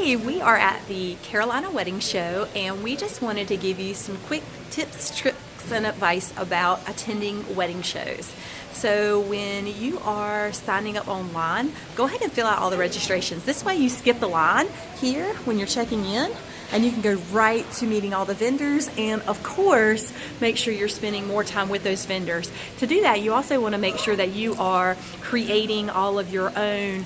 Hey, we are at the Carolina Wedding Show, and we just wanted to give you some quick tips, tricks, and advice about attending wedding shows. So when you are signing up online, go ahead and fill out all the registrations. This way you skip the line here when you're checking in, and you can go right to meeting all the vendors, and of course make sure you're spending more time with those vendors. To do that, you also want to make sure that you are creating all of your own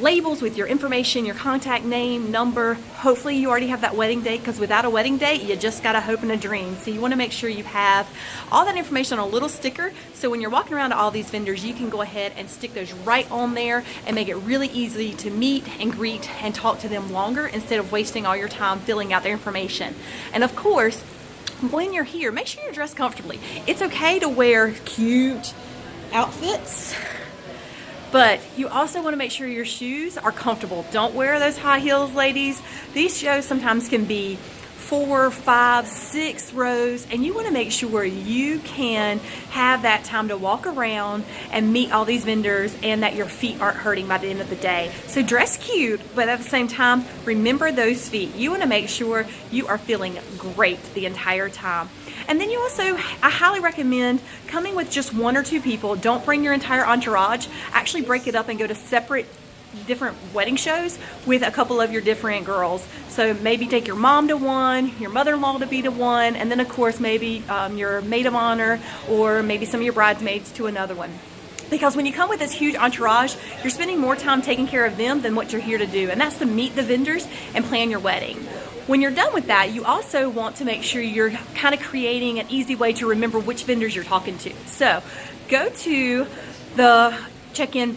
labels with your information, your contact name, number. Hopefully you already have that wedding date, because without a wedding date you just got a hope and a dream. So you want to make sure you have all that information on a little sticker, so when you're walking around to all these vendors you can go ahead and stick those right on there and make it really easy to meet and greet and talk to them longer, instead of wasting all your time filling out their information. And of course, when you're here, make sure you're dressed comfortably. It's okay to wear cute outfits, but you also want to make sure your shoes are comfortable. Don't wear those high heels, ladies. These shows sometimes can be 4, 5, 6 rows, and you want to make sure you can have that time to walk around and meet all these vendors, and that your feet aren't hurting by the end of the day. So dress cute, but at the same time, remember those feet. You want to make sure you are feeling great the entire time. And then you also, I highly recommend coming with just 1 or 2 people. Don't bring your entire entourage. Actually break it up and go to separate different wedding shows with a couple of your different girls. So maybe take your mom to one, your mother-in-law to be to one, and then of course maybe your maid of honor, or maybe some of your bridesmaids to another one. Because when you come with this huge entourage, you're spending more time taking care of them than what you're here to do, and that's to meet the vendors and plan your wedding. When you're done with that, you also want to make sure you're kind of creating an easy way to remember which vendors you're talking to. So go to the check-in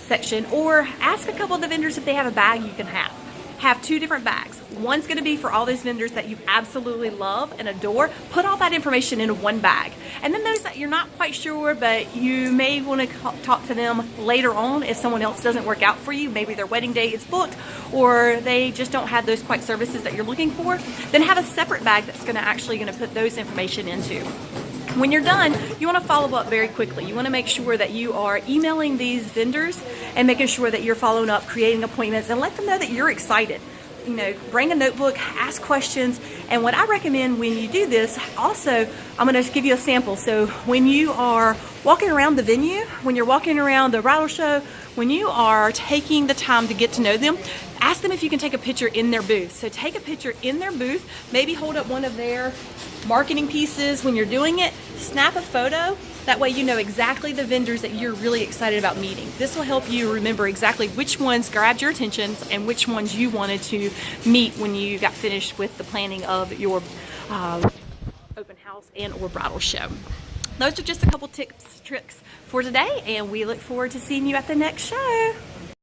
section, or ask a couple of the vendors if they have a bag you can have. Have 2 different bags. One's going to be for all those vendors that you absolutely love and adore. Put all that information into one bag. And then those that you're not quite sure, but you may want to talk to them later on if someone else doesn't work out for you. Maybe their wedding day is booked, or they just don't have those quite services that you're looking for. Then have a separate bag that's actually going to put those information into. When you're done, you want to follow up very quickly. You want to make sure that you are emailing these vendors and making sure that you're following up, creating appointments, and let them know that you're excited. You know, bring a notebook, ask questions, and what I recommend when you do this, also, I'm going to give you a sample. So when you are walking around the venue, when you're walking around the bridal show, when you are taking the time to get to know them, ask them if you can take a picture in their booth. So take a picture in their booth, maybe hold up one of their marketing pieces when you're doing it, snap a photo. That way you know exactly the vendors that you're really excited about meeting. This will help you remember exactly which ones grabbed your attention and which ones you wanted to meet when you got finished with the planning of your open house and or bridal show. Those are just a couple tips, tricks for today, and we look forward to seeing you at the next show.